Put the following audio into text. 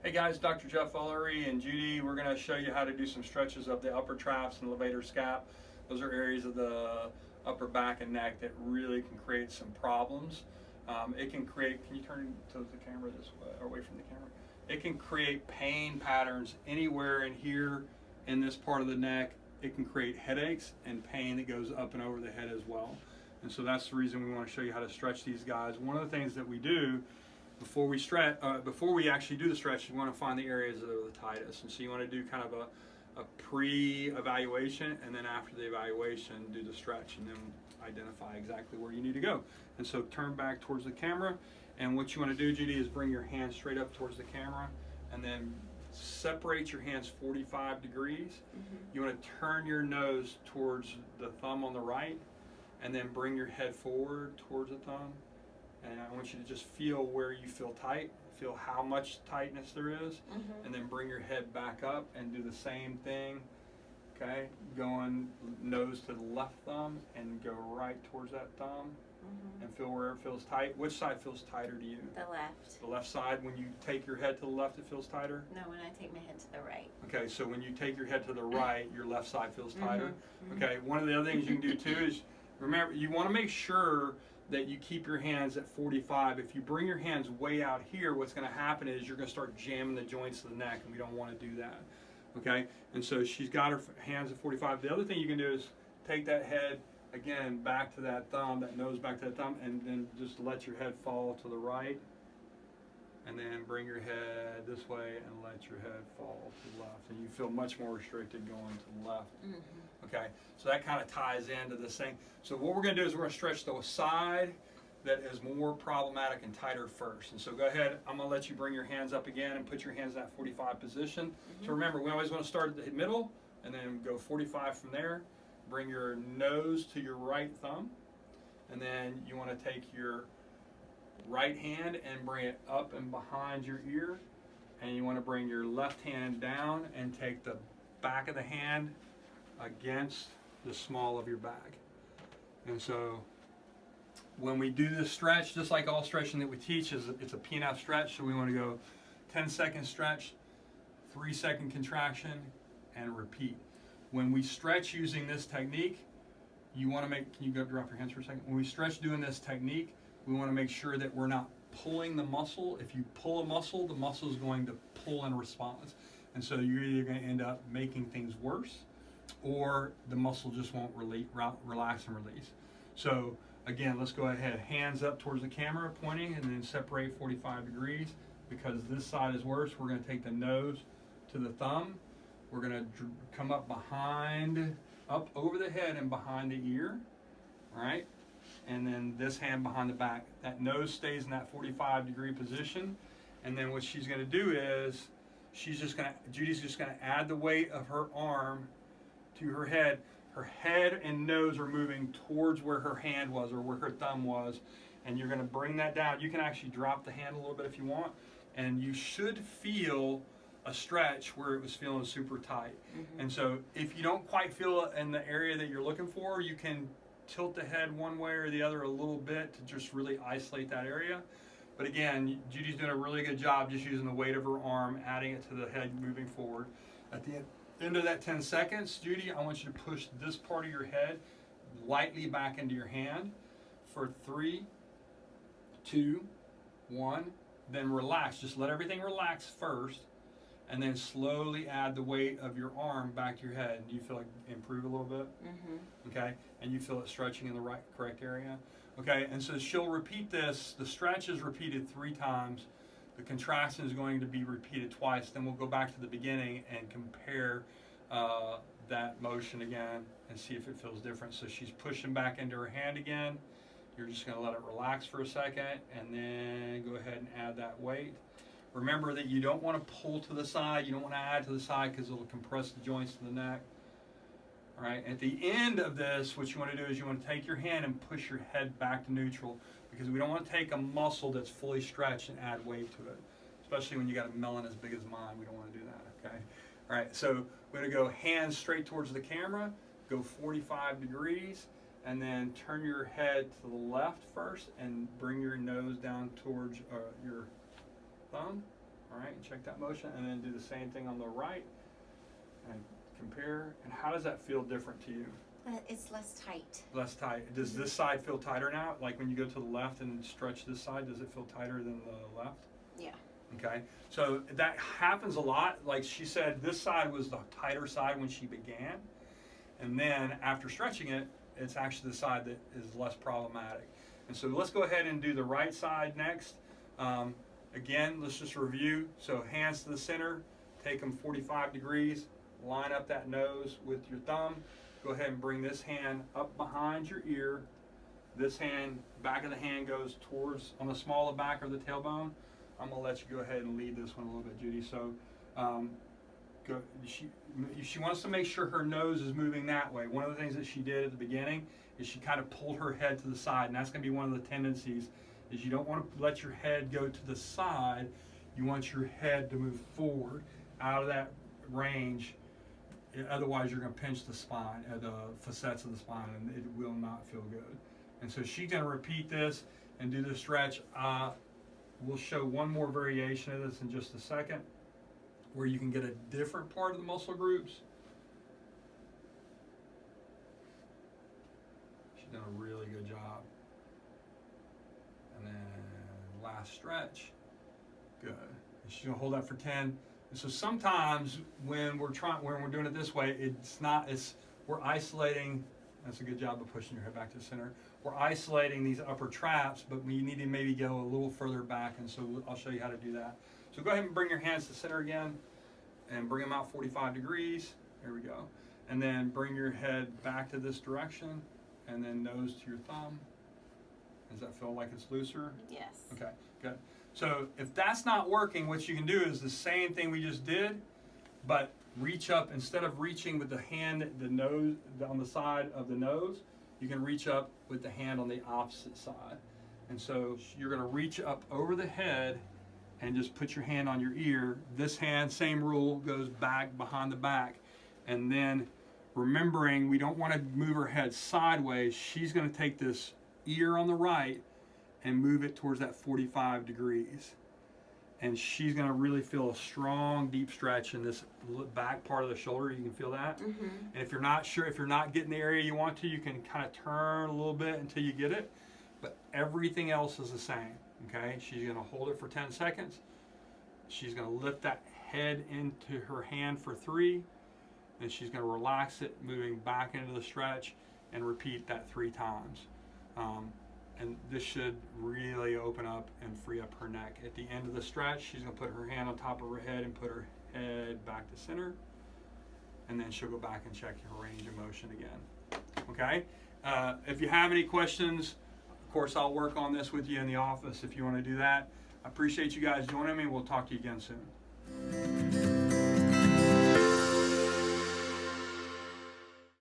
Hey guys, Dr. Jeff Ullery and Judy. We're going to show you how to do some stretches of the upper traps and levator scap. Those are areas of the upper back and neck that really can create some problems. It can create, can you turn to the camera this way, or away from the camera? It can create pain patterns anywhere in here in this part of the neck. It can create headaches and pain that goes up and over the head as well. And so that's the reason we want to show you how to stretch these guys. One of the things that we do before we stretch, before we actually do the stretch, you want to find the areas that are the tightest. And so you want to do kind of a pre-evaluation, and then after the evaluation, do the stretch, and then identify exactly where you need to go. And so turn back towards the camera, and what you want to do, Judy, is bring your hands straight up towards the camera, and then separate your hands 45 degrees. You want to turn your nose towards the thumb on the right, and then bring your head forward towards the thumb. And I want you to just feel where you feel tight, feel how much tightness there is, and then bring your head back up and do the same thing. Okay, going nose to the left thumb and go right towards that thumb, and feel where it feels tight. Which side feels tighter to you? The left. The left side. When you take your head to the left, it feels tighter? No, when I take my head to the right. Okay, so when you take your head to the right, your left side feels tighter. Okay, one of the other things you can do too is, remember, you want to make sure that you keep your hands at 45. If you bring your hands way out here, what's going to happen is you're going to start jamming the joints of the neck, and we don't want to do that. Okay, and so she's got her hands at 45. The other thing you can do is take that head again back to that thumb, that nose back to that thumb, and then just let your head fall to the right, and then bring your head this way and let your head fall to the left, and you feel much more restricted going to the left. Okay, so that kind of ties into this thing. So what we're going to do is we're going to stretch the side that is more problematic and tighter first. And so go ahead, I'm going to let you bring your hands up again and put your hands in that 45 position. So remember, we always want to start at the middle and then go 45 from there. Bring your nose to your right thumb, and then you want to take your right hand and bring it up and behind your ear, and you want to bring your left hand down and take the back of the hand against the small of your back. And so when we do this stretch, just like all stretching that we teach, it's a PNF stretch. So we want to go 10-second stretch, 3-second contraction, and repeat. When we stretch using this technique, you want to make, can you go drop your hands for a second? When we stretch doing this technique, we want to make sure that we're not pulling the muscle. If you pull a muscle, the muscle is going to pull in response. And so you're either going to end up making things worse, or the muscle just won't relax and release. So again, let's go ahead, hands up towards the camera pointing, and then separate 45 degrees. Because this side is worse, we're going to take the nose to the thumb. We're going to come up behind, up over the head and behind the ear, all right? And then this hand behind the back. That nose stays in that 45 degree position. And then what she's going to do is, Judy's just going to add the weight of her arm to her head. Her head and nose are moving towards where her hand was or where her thumb was, and you're going to bring that down. You can actually drop the hand a little bit if you want, and you should feel a stretch where it was feeling super tight. And so if you don't quite feel it in the area that you're looking for, you can tilt the head one way or the other a little bit to just really isolate that area. But again, Judy's doing a really good job just using the weight of her arm, adding it to the head moving forward. At the end of that 10 seconds, Judy, I want you to push this part of your head lightly back into your hand for 3, 2, 1. Then relax. Just let everything relax first, and then slowly add the weight of your arm back to your head. Do you feel like improve a little bit? Okay, and you feel it stretching in the correct area? Okay, and so she'll repeat this. The stretch is repeated 3 times. The contraction is going to be repeated twice. Then we'll go back to the beginning and compare that motion again and see if it feels different. So she's pushing back into her hand again. You're just going to let it relax for a second, and then go ahead and add that weight. Remember that you don't want to pull to the side. You don't want to add to the side because it'll compress the joints of the neck. All right. At the end of this, what you want to do is you want to take your hand and push your head back to neutral, because we don't want to take a muscle that's fully stretched and add weight to it, especially when you got a melon as big as mine. We don't want to do that. Okay. All right. So we're going to go hands straight towards the camera, go 45 degrees, and then turn your head to the left first and bring your nose down towards your thumb, All right, check that motion, and then do the same thing on the right, and compare. And how does that feel different to you? It's less tight. Less tight. Does this side feel tighter now? Like when you go to the left and stretch this side, does it feel tighter than the left? Yeah. Okay, so that happens a lot. Like she said, this side was the tighter side when she began, and then after stretching it, it's actually the side that is less problematic. And so let's go ahead and do the right side next. Again, let's just review. So hands to the center, take them 45 degrees, line up that nose with your thumb. Go ahead and bring this hand up behind your ear. This hand, back of the hand goes towards, on the smaller back of the tailbone. I'm gonna let you go ahead and lead this one a little bit, Judy. So she wants to make sure her nose is moving that way. One of the things that she did at the beginning is she kind of pulled her head to the side, and that's gonna be one of the tendencies, is you don't want to let your head go to the side. You want your head to move forward out of that range. Otherwise, you're going to pinch the spine, the facets of the spine, and it will not feel good. And so she's going to repeat this and do the stretch. We'll show one more variation of this in just a second, where you can get a different part of the muscle groups. She's done a really good job. And then last stretch. Good. And she's going to hold that for 10. And so sometimes when we're doing it this way, we're isolating. That's a good job of pushing your head back to the center. We're isolating these upper traps, but we need to maybe go a little further back, and so I'll show you how to do that. So go ahead and bring your hands to the center again, and bring them out 45 degrees. There we go. And then bring your head back to this direction, and then nose to your thumb. Does that feel like it's looser? Yes. Okay, good. So if that's not working, what you can do is the same thing we just did, but reach up. Instead of reaching with the hand, the nose on the side of the nose, you can reach up with the hand on the opposite side. And so you're going to reach up over the head and just put your hand on your ear. This hand, same rule, goes back behind the back. And then remembering we don't want to move her head sideways, she's going to take this ear on the right and move it towards that 45 degrees. And she's gonna really feel a strong, deep stretch in this back part of the shoulder. You can feel that. Mm-hmm. And if you're not sure, if you're not getting the area you want to, you can kind of turn a little bit until you get it. But everything else is the same, okay? She's gonna hold it for 10 seconds. She's gonna lift that head into her hand for 3. Then she's gonna relax it, moving back into the stretch, and repeat that 3 times. And this should really open up and free up her neck. At the end of the stretch, she's going to put her hand on top of her head and put her head back to center. And then she'll go back and check her range of motion again. Okay? If you have any questions, of course, I'll work on this with you in the office if you want to do that. I appreciate you guys joining me. We'll talk to you again soon.